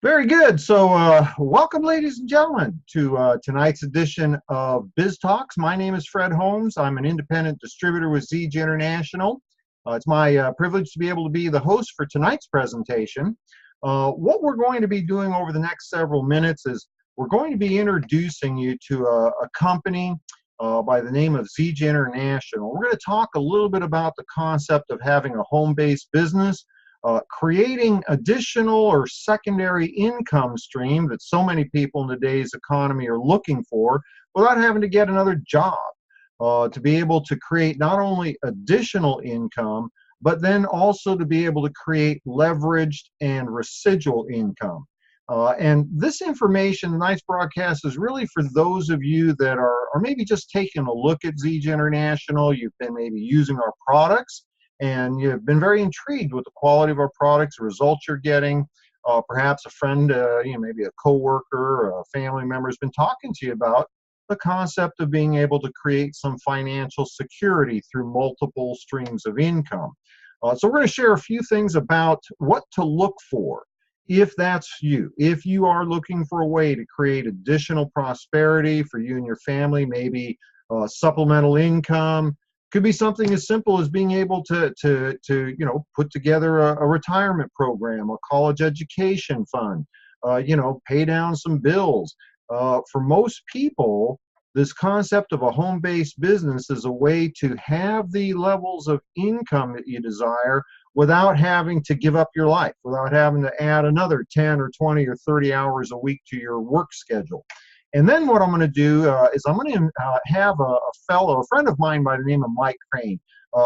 Very good. So, welcome, ladies and gentlemen, to tonight's edition of Biz Talks. My name is Fred Holmes. I'm an independent distributor with Zija International. It's my privilege to be able to be the host for tonight's presentation. What we're going to be doing over the next several minutes is we're going to be introducing you to a company by the name of Zija International. We're going to talk a little bit about the concept of having a home-based business, creating additional or secondary income stream that so many people in today's economy are looking for without having to get another job, to be able to create not only additional income, but then also to be able to create leveraged and residual income. And this information, tonight's broadcast, is really for those of you that are maybe just taking a look at Zija International. You've been maybe using our products, and you've been very intrigued with the quality of our products, the results you're getting. Perhaps a friend, maybe a coworker or a family member has been talking to you about the concept of being able to create some financial security through multiple streams of income. So we're going to share a few things about what to look for if that's you. If you are looking for a way to create additional prosperity for you and your family, maybe supplemental income. Could be something as simple as being able to put together a retirement program, a college education fund, pay down some bills. For most people, this concept of a home-based business is a way to have the levels of income that you desire without having to give up your life, without having to add another 10 or 20 or 30 hours a week to your work schedule. And then what I'm going to do is I'm going to have a friend of mine by the name of Mike Crane.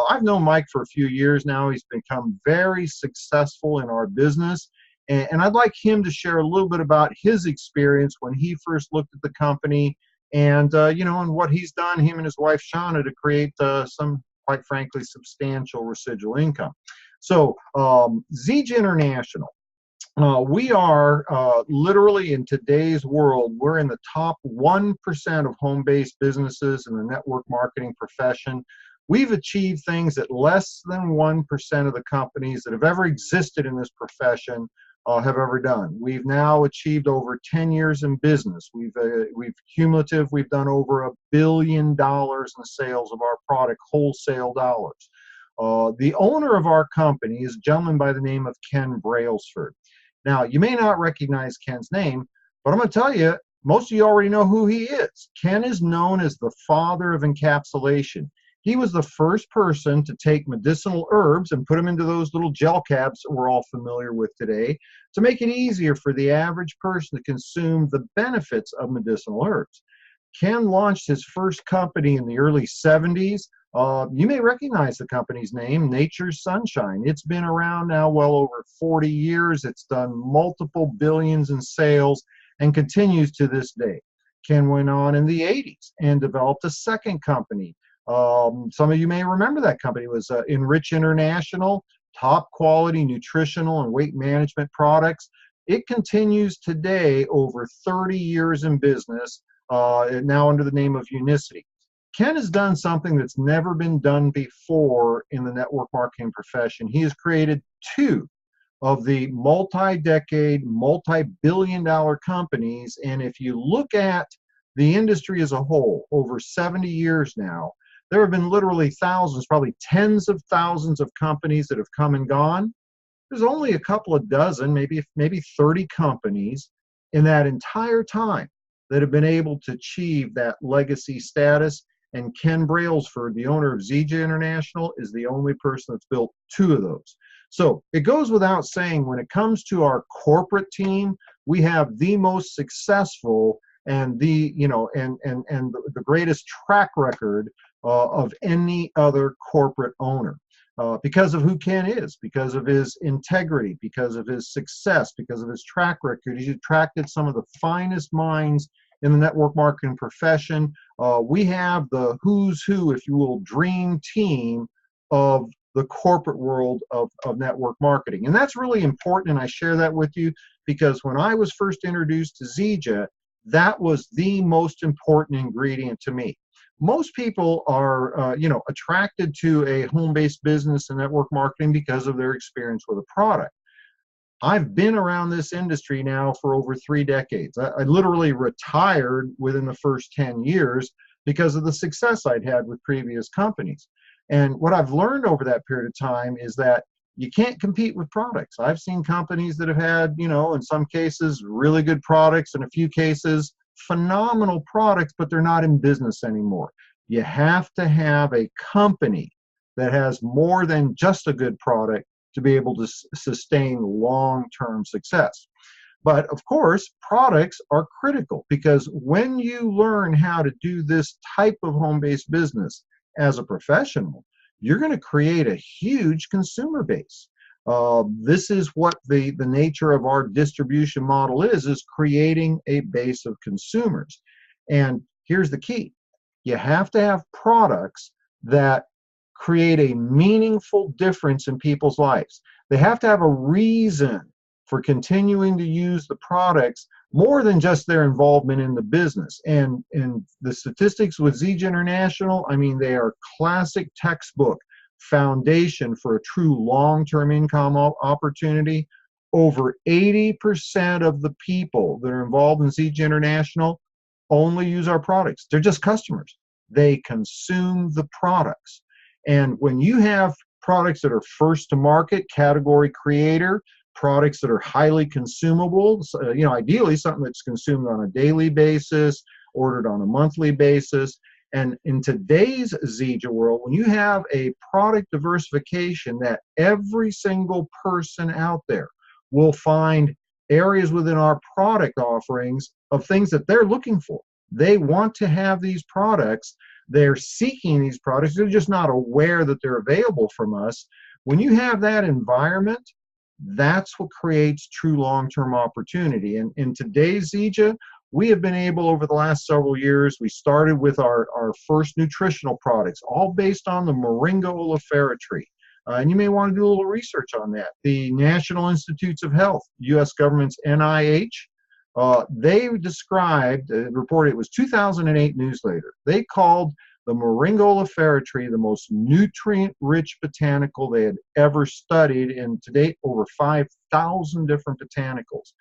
I've known Mike for a few years now. He's become very successful in our business. And I'd like him to share a little bit about his experience when he first looked at the company and what he's done, him and his wife Shauna, to create some, quite frankly, substantial residual income. So Zija International. We are literally, in today's world, we're in the top 1% of home-based businesses in the network marketing profession. We've achieved things that less than 1% of the companies that have ever existed in this profession have ever done. We've now achieved over 10 years in business. We've done over $1 billion in sales of our product, wholesale dollars. The owner of our company is a gentleman by the name of Ken Brailsford. Now, you may not recognize Ken's name, but I'm going to tell you, most of you already know who he is. Ken is known as the father of encapsulation. He was the first person to take medicinal herbs and put them into those little gel caps that we're all familiar with today to make it easier for the average person to consume the benefits of medicinal herbs. Ken launched his first company in the early 70s. You may recognize the company's name, Nature's Sunshine. It's been around now well over 40 years. It's done multiple billions in sales and continues to this day. Ken went on in the 80s and developed a second company. Some of you may remember that company. It was Enrich International, top quality nutritional and weight management products. It continues today, over 30 years in business, now under the name of Unicity. Ken has done something that's never been done before in the network marketing profession. He has created two of the multi-decade, multi-billion-dollar companies. And if you look at the industry as a whole, over 70 years now, there have been literally thousands, probably tens of thousands of companies that have come and gone. There's only a couple of dozen, maybe 30 companies in that entire time that have been able to achieve that legacy status. And Ken Brailsford, the owner of Zija International, is the only person that's built two of those. So it goes without saying, when it comes to our corporate team, we have the most successful and the greatest track record of any other corporate owner. Because of who Ken is, because of his integrity, because of his success, because of his track record. He's attracted some of the finest minds in the network marketing profession. We have the who's who, if you will, dream team of the corporate world of network marketing. And that's really important, and I share that with you because when I was first introduced to Zija, that was the most important ingredient to me. Most people are, attracted to a home-based business and network marketing because of their experience with a product. I've been around this industry now for over 3 decades. I literally retired within the first 10 years because of the success I'd had with previous companies. And what I've learned over that period of time is that you can't compete with products. I've seen companies that have had, in some cases, really good products, in a few cases, phenomenal products, but they're not in business anymore. You have to have a company that has more than just a good product to be able to sustain long-term success. But of course, products are critical, because when you learn how to do this type of home-based business as a professional, you're going to create a huge consumer base. This is what the nature of our distribution model is creating a base of consumers. And here's the key. You have to have products that create a meaningful difference in people's lives. They have to have a reason for continuing to use the products more than just their involvement in the business. And the statistics with Zija International, I mean, they are classic textbook foundation for a true long-term income opportunity. Over 80% of the people that are involved in Zija International only use our products. They're just customers. They consume the products. And when you have products that are first to market, category creator, products that are highly consumable, ideally something that's consumed on a daily basis, ordered on a monthly basis. And in today's Zija world, when you have a product diversification that every single person out there will find areas within our product offerings of things that they're looking for. They want to have these products. They're seeking these products. They're just not aware that they're available from us. When you have that environment, that's what creates true long-term opportunity. And in today's Zija, we have been able, over the last several years, we started with our first nutritional products, all based on the Moringa oleifera tree. And you may want to do a little research on that. The National Institutes of Health, U.S. government's NIH, they described, reported, it was 2008 newsletter, they called the Moringa oleifera tree the most nutrient-rich botanical they had ever studied, and to date over 5,000 different botanicals.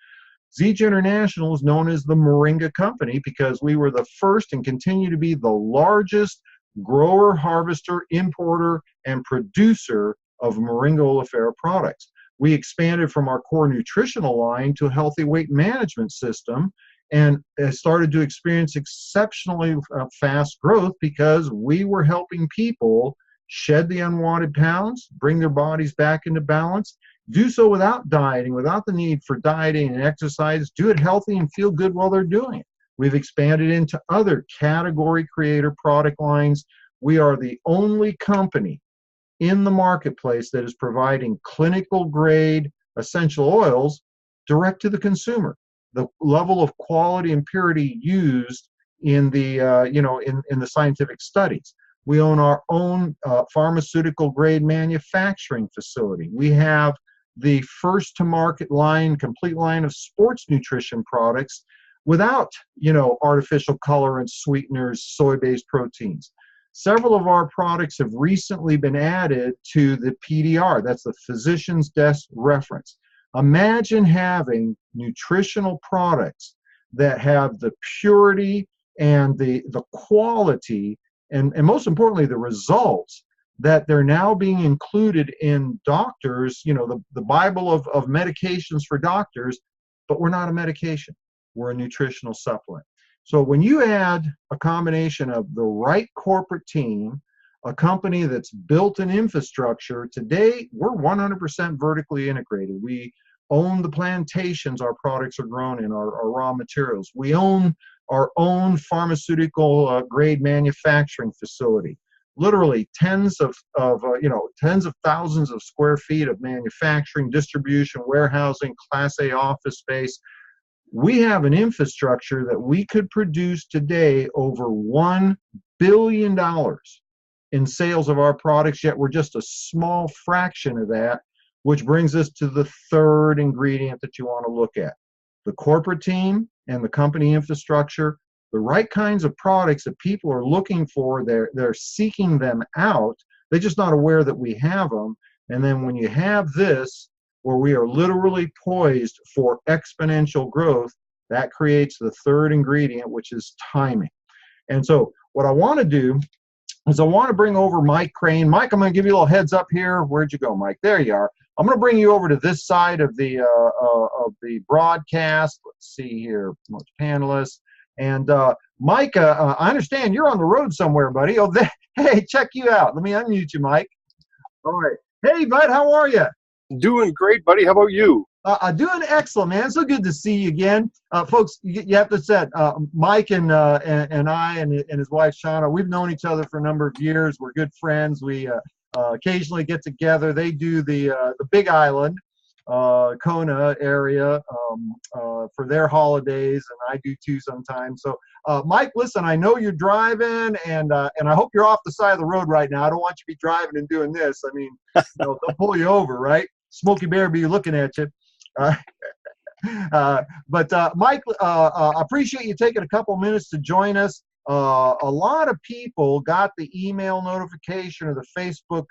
Zija International is known as the Moringa Company because we were the first and continue to be the largest grower, harvester, importer, and producer of Moringa oleifera products. We expanded from our core nutritional line to a healthy weight management system, and started to experience exceptionally fast growth because we were helping people shed the unwanted pounds, bring their bodies back into balance, do so without dieting, without the need for dieting and exercise, do it healthy and feel good while they're doing it. We've expanded into other category creator product lines. We are the only company in the marketplace that is providing clinical grade essential oils direct to the consumer. The level of quality and purity used in the in the scientific studies. We own our own pharmaceutical grade manufacturing facility. We have the first to market line, complete line of sports nutrition products without, artificial colorants, sweeteners, soy-based proteins. Several of our products have recently been added to the PDR, that's the Physician's Desk Reference. Imagine having nutritional products that have the purity and the quality and most importantly, the results that they're now being included in doctors, the Bible of medications for doctors, but we're not a medication. We're a nutritional supplement. So when you add a combination of the right corporate team, a company that's built an infrastructure, today we're 100% vertically integrated. We own the plantations our products are grown in, our raw materials. We own our own pharmaceutical grade manufacturing facility. Literally tens of thousands of square feet of manufacturing, distribution, warehousing, Class A office space. We have an infrastructure that we could produce today over $1 billion in sales of our products, yet we're just a small fraction of that, which brings us to the third ingredient that you want to look at. The corporate team and the company infrastructure, the right kinds of products that people are looking for, they're seeking them out. They're just not aware that we have them. And then when you have this, where we are literally poised for exponential growth, that creates the third ingredient, which is timing. And so what I want to do is I want to bring over Mike Crane. Mike, I'm going to give you a little heads up here. Where'd you go, Mike? There you are. I'm going to bring you over to this side of the broadcast. Let's see here, most panelists. And Mike, I understand you're on the road somewhere, buddy. Oh, hey, check you out. Let me unmute you, Mike. All right. Hey, bud, how are you? Doing great, buddy. How about you? Doing excellent, man. So good to see you again. Folks, you have to say, Mike and I and his wife, Shauna, we've known each other for a number of years. We're good friends. We occasionally get together. They do the Big Island, Kona area for their holidays, and I do too sometimes. So, Mike, listen, I know you're driving, and I hope you're off the side of the road right now. I don't want you to be driving and doing this. I mean, they'll pull you over, right? Smokey Bear be looking at you. But Mike, I appreciate you taking a couple minutes to join us. A lot of people got the email notification or the Facebook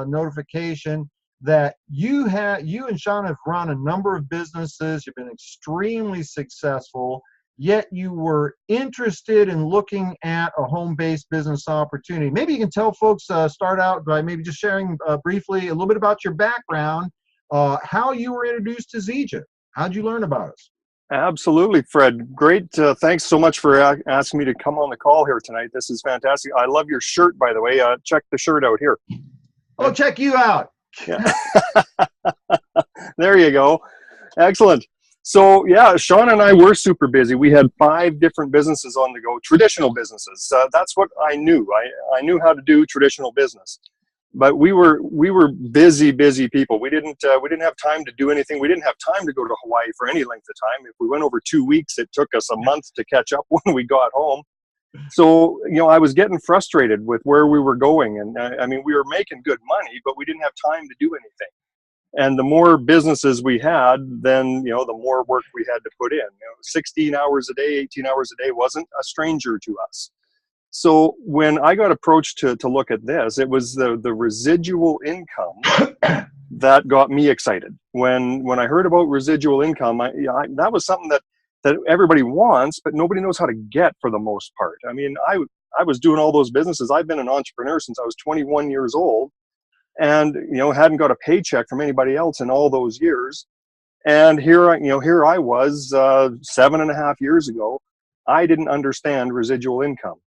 notification that you and Sean have run a number of businesses. You've been extremely successful, yet you were interested in looking at a home-based business opportunity. Maybe you can tell folks, start out by maybe just sharing briefly a little bit about your background, how you were introduced to Zija. How'd you learn about us? Absolutely, Fred. Great. Thanks so much for asking me to come on the call here tonight. This is fantastic. I love your shirt, by the way. Check the shirt out here. Oh, check you out. Yeah. There you go. Excellent. So, yeah, Sean and I were super busy. We had 5 different businesses on the go, traditional businesses. That's what I knew. I knew how to do traditional business. But we were busy people. We didn't have time to do anything. We didn't have time to go to Hawaii for any length of time. If we went over 2 weeks, it took us a month to catch up when we got home. So, I was getting frustrated with where we were going. And I mean, we were making good money, but we didn't have time to do anything. And the more businesses we had, then, the more work we had to put in. 16 hours a day, 18 hours a day wasn't a stranger to us. So when I got approached to look at this, it was the residual income that got me excited. When I heard about residual income, that was something that everybody wants, but nobody knows how to get for the most part. I mean, I was doing all those businesses. I've been an entrepreneur since I was 21 years old, and hadn't got a paycheck from anybody else in all those years. And here I was 7.5 years ago. I didn't understand residual income.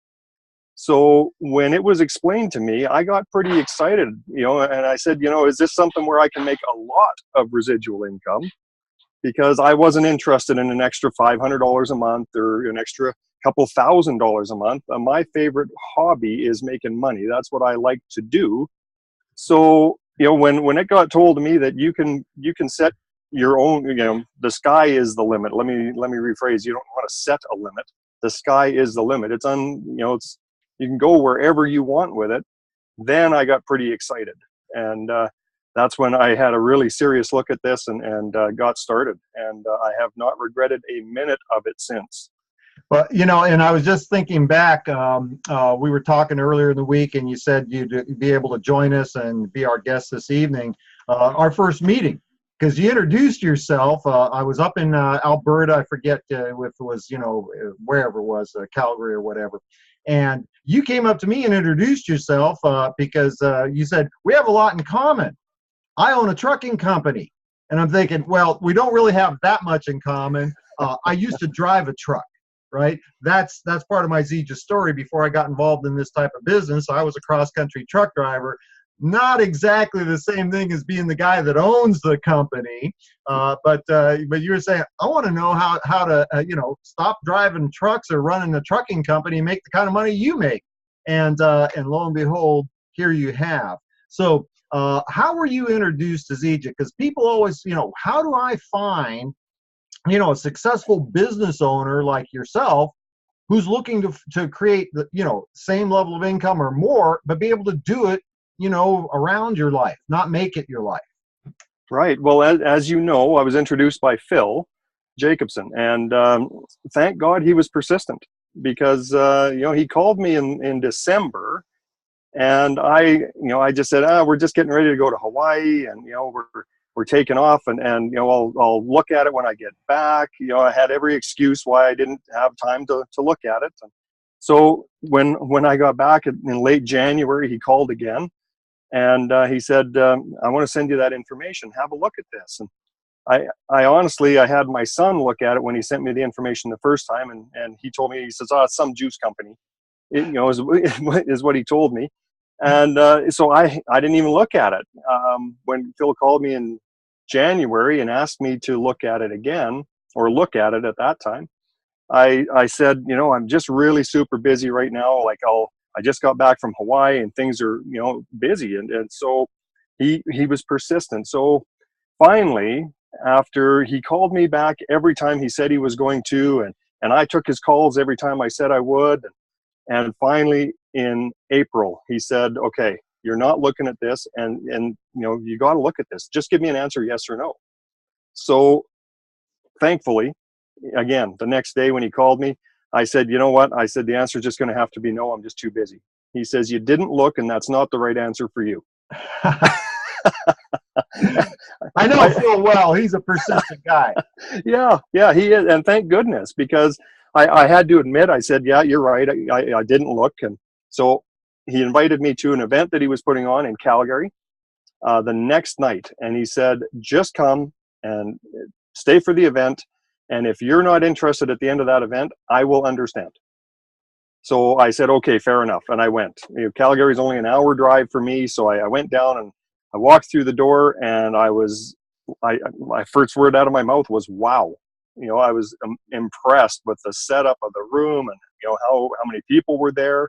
So when it was explained to me, I got pretty excited, and I said, is this something where I can make a lot of residual income? Because I wasn't interested in an extra $500 a month or an extra couple $1,000s a month. My favorite hobby is making money. That's what I like to do. So, when it got told to me that you can set your own, the sky is the limit. Let me rephrase. You don't want to set a limit. The sky is the limit. You can go wherever you want with it. Then I got pretty excited. And that's when I had a really serious look at this and got started. And I have not regretted a minute of it since. Well, and I was just thinking back, we were talking earlier in the week, and you said you'd be able to join us and be our guest this evening, our first meeting, because you introduced yourself. I was up in Alberta, I forget if it was, wherever it was, Calgary or whatever. And you came up to me and introduced yourself because you said, we have a lot in common. I own a trucking company. And I'm thinking, well, we don't really have that much in common. I used to drive a truck, right? That's part of my Zija story. Before I got involved in this type of business, I was a cross-country truck driver. Not exactly the same thing as being the guy that owns the company, but you were saying, I want to know how to stop driving trucks or running a trucking company and make the kind of money you make, and lo and behold, here you have. So how were you introduced to Zija? Because people always, how do I find a successful business owner like yourself who's looking to create the same level of income or more, but be able to do it around your life, not make it your life. Right. Well, as you know, I was introduced by Phil Jacobson, and thank God he was persistent, because he called me in December, and I just said, we're just getting ready to go to Hawaii, and we're we're taking off, and I'll look at it when I get back. I had every excuse why I didn't have time to look at it. And so when I got back in late January, he called again, and he said, I want to send you that information. Have a look at this. And I honestly, I had my son look at it when he sent me the information the first time, and he told me, he says, oh, it's some juice company, is what he told me. And so I didn't even look at it. When Phil called me in January and asked me to look at it again, or look at it at that time, I said, I'm just really super busy right now. Like I just got back from Hawaii and things are, busy. And so he was persistent. So finally, after he called me back every time he said he was going to, and I took his calls every time I said I would. And finally in April, he said, okay, you're not looking at this, and you got to look at this. Just give me an answer, yes or no. So thankfully, again, the next day when he called me, I said, you know what? I said, the answer is just going to have to be no, I'm just too busy. He says, you didn't look, and that's not the right answer for you. I know Phil well. He's a persistent guy. Yeah, he is. And thank goodness, because I had to admit, I said, yeah, you're right. I didn't look. And so he invited me to an event that he was putting on in Calgary the next night. And he said, just come and stay for the event. And if you're not interested at the end of that event, I will understand. So I said, okay, fair enough. And I went. Calgary is only an hour drive for me. So I went down and I walked through the door, and my first word out of my mouth was, wow. I was impressed with the setup of the room, and how many people were there.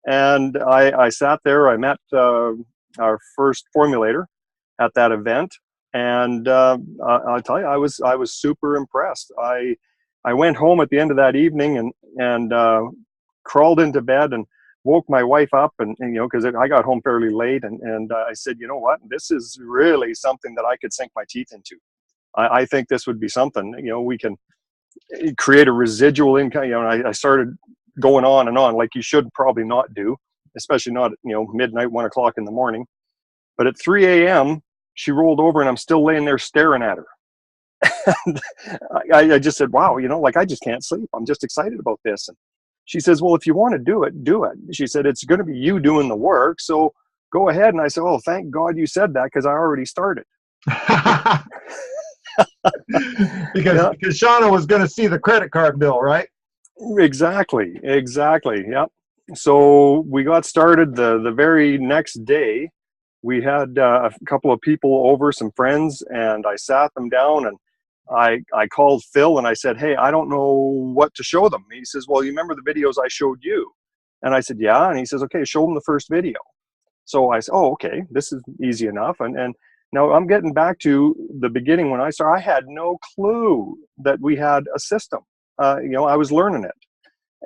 And I sat there. I met our first formulator at that event, and I'll tell you, I was super impressed. I went home at the end of that evening and crawled into bed and woke my wife up, and because I got home fairly late, and I said, you know what, this is really something that I could sink my teeth into. I think this would be something, we can create a residual income. I started going on and on, like you should probably not do, especially not at midnight, 1 o'clock in the morning. But at 3 a.m. she rolled over, and I'm still laying there staring at her. And I just said, wow, like I just can't sleep. I'm just excited about this. And she says, well, if you want to do it, do it. She said, it's going to be you doing the work, so go ahead. And I said, oh, thank God you said that, because I already started. because Shauna was going to see the credit card bill, right? Exactly. Yep. So we got started the very next day. We had a couple of people over, some friends, and I sat them down, and I called Phil and I said, hey, I don't know what to show them. He says, well, you remember the videos I showed you? And I said, yeah. And he says, okay, show them the first video. So I said, oh, okay, this is easy enough. And now I'm getting back to the beginning. When I started, I had no clue that we had a system. I was learning it.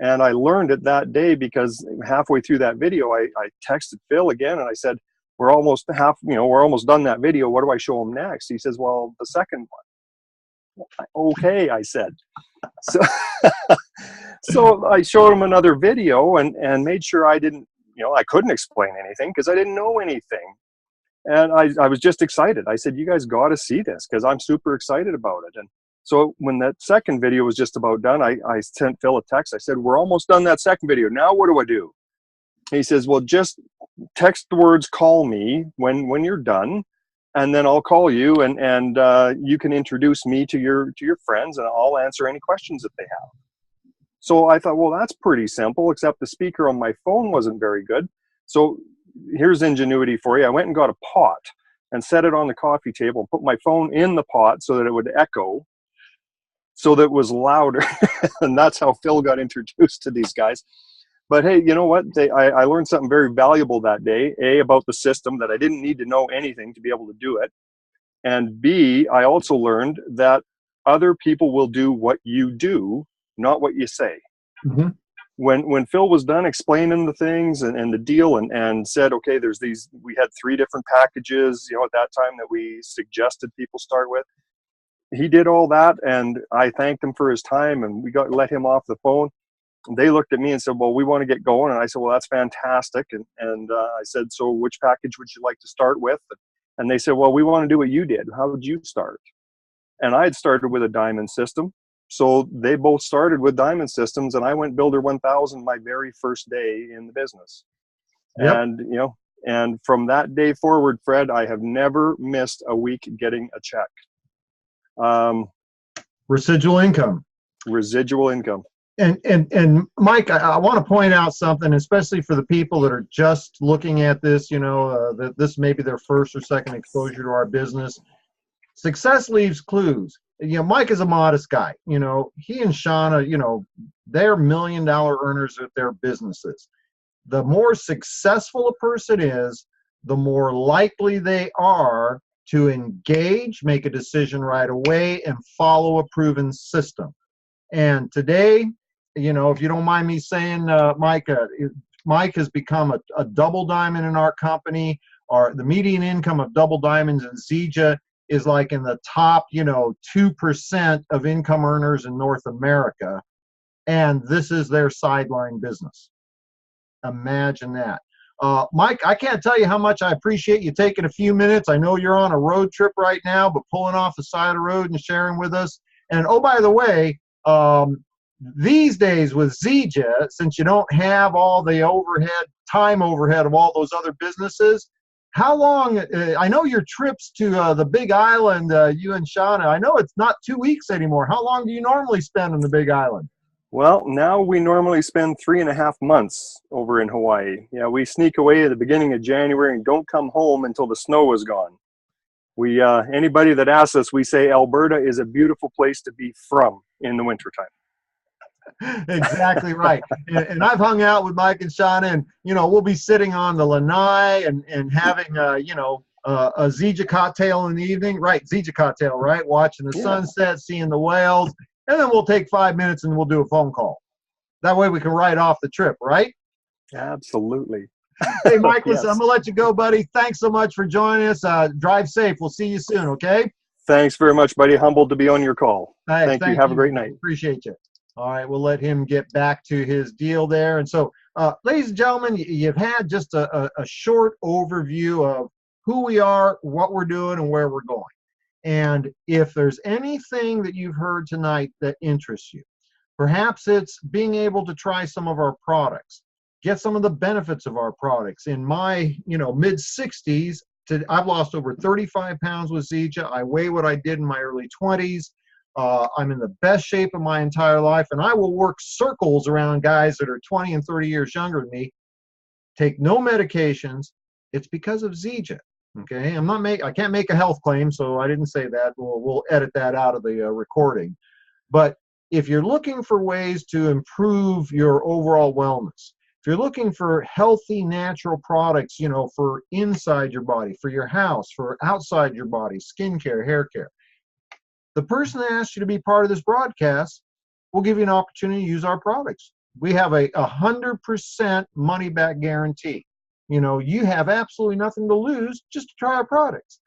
And I learned it that day, because halfway through that video, I texted Phil again and I said, we're almost done that video. What do I show him next? He says, well, the second one. Okay, I said. So, so I showed him another video and made sure I didn't, I couldn't explain anything because I didn't know anything. And I was just excited. I said, you guys got to see this, because I'm super excited about it. And so when that second video was just about done, I sent Phil a text. I said, we're almost done that second video. Now what do I do? He says, well, just text the words, call me when you're done. And then I'll call you, and you can introduce me to your friends, and I'll answer any questions that they have. So I thought, well, that's pretty simple, except the speaker on my phone wasn't very good. So here's ingenuity for you. I went and got a pot and set it on the coffee table and put my phone in the pot so that it would echo, so that it was louder. And that's how Phil got introduced to these guys. But hey, you know what? I learned something very valuable that day. A, about the system, that I didn't need to know anything to be able to do it. And B, I also learned that other people will do what you do, not what you say. Mm-hmm. When Phil was done explaining the things and the deal, and said, okay, we had 3 different packages, at that time that we suggested people start with. He did all that, and I thanked him for his time, and we let him off the phone. They looked at me and said, well, we want to get going. And I said, well, that's fantastic. And I said, so which package would you like to start with? And they said, well, we want to do what you did. How would you start? And I had started with a diamond system. So they both started with diamond systems, and I went Builder 1000 my very first day in the business. Yep. And, you know, and from that day forward, Fred, I have never missed a week getting a check. Residual income. Residual income. And Mike, I want to point out something, especially for the people that are just looking at this, you know, that this may be their first or second exposure to our business. Success leaves clues. You know, Mike is a modest guy. You know, he and Shauna, you know, they're $1 million earners at their businesses. The more successful a person is, the more likely they are to engage, make a decision right away, and follow a proven system. And today, you know, if you don't mind me saying, Mike, Mike has become a double diamond in our company. The median income of double diamonds in Zija is like in the top, you know, 2% of income earners in North America. And this is their sideline business. Imagine that. Mike, I can't tell you how much I appreciate you taking a few minutes. I know you're on a road trip right now, but pulling off the side of the road and sharing with us. And oh, by the way, these days with Zija, since you don't have all the time overhead of all those other businesses, how long, I know your trips to the Big Island, you and Shauna, I know it's not 2 weeks anymore. How long do you normally spend on the Big Island? Well, now we normally spend 3.5 months over in Hawaii. Yeah, we sneak away at the beginning of January and don't come home until the snow is gone. We anybody that asks us, we say Alberta is a beautiful place to be from in the wintertime. Exactly right. And I've hung out with Mike and Shauna, and you know, we'll be sitting on the lanai and having you know, a Zija cocktail in the evening, right? Zija cocktail, right? Watching the sunset, seeing the whales. And then we'll take 5 minutes and we'll do a phone call. That way we can write off the trip, right? Absolutely. Hey, Mike, listen, Yes. I'm going to let you go, buddy. Thanks so much for joining us. Drive safe. We'll see you soon, okay? Thanks very much, buddy. Humbled to be on your call. Hey, Thank you. Have a great night. Appreciate you. All right, we'll let him get back to his deal there. And so, ladies and gentlemen, you've had just a short overview of who we are, what we're doing, and where we're going. And if there's anything that you've heard tonight that interests you, perhaps it's being able to try some of our products, get some of the benefits of our products. In my, you know, mid-60s, I've lost over 35 pounds with Zija. I weigh what I did in my early 20s. I'm in the best shape of my entire life, and I will work circles around guys that are 20 and 30 years younger than me. Take no medications. It's because of Zija. Okay, I can't make a health claim, so I didn't say that. We'll edit that out of the recording. But if you're looking for ways to improve your overall wellness, if you're looking for healthy, natural products, you know, for inside your body, for your house, for outside your body, skincare, hair care, the person that asked you to be part of this broadcast will give you an opportunity to use our products. We have a 100% money back guarantee. You know, you have absolutely nothing to lose just to try our products.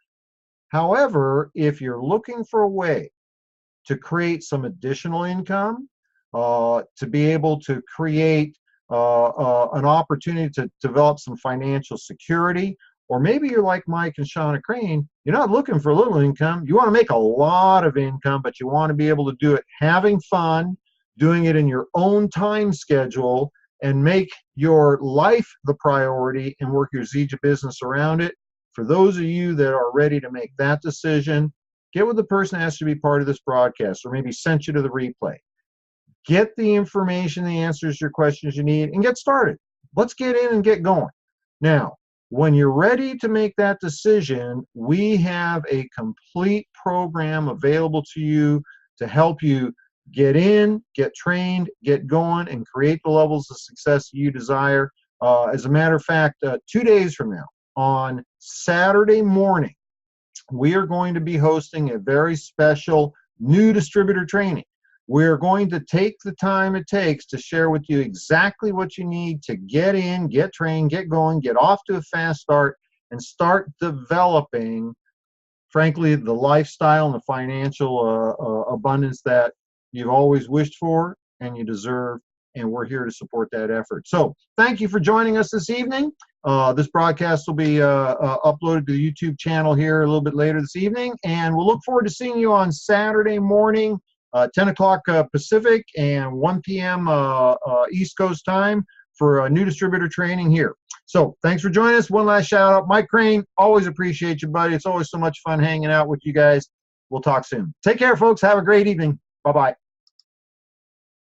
However, if you're looking for a way to create some additional income, to be able to create an opportunity to develop some financial security, or maybe you're like Mike and Shauna Crane, you're not looking for a little income. You want to make a lot of income, but you want to be able to do it having fun, doing it in your own time schedule, and make your life the priority and work your Zija business around it. For those of you that are ready to make that decision, get with the person that has to be part of this broadcast, or maybe sent you to the replay. Get the information, the answers to your questions you need, and get started. Let's get in and get going. Now, when you're ready to make that decision, we have a complete program available to you to help you get in, get trained, get going, and create the levels of success you desire. As a matter of fact, 2 days from now, on Saturday morning, we are going to be hosting a very special new distributor training. We're going to take the time it takes to share with you exactly what you need to get in, get trained, get going, get off to a fast start, and start developing, frankly, the lifestyle and the financial abundance that you've always wished for and you deserve and we're here to support that effort. So thank you for joining us this evening. This broadcast will be uploaded to the YouTube channel here a little bit later this evening, and we'll look forward to seeing you on Saturday morning, 10 o'clock Pacific and 1 p.m. East Coast time for new distributor training here. So thanks for joining us. One last shout out. Mike Crane, always appreciate you, buddy. It's always so much fun hanging out with you guys. We'll talk soon. Take care, folks. Have a great evening. Bye-bye.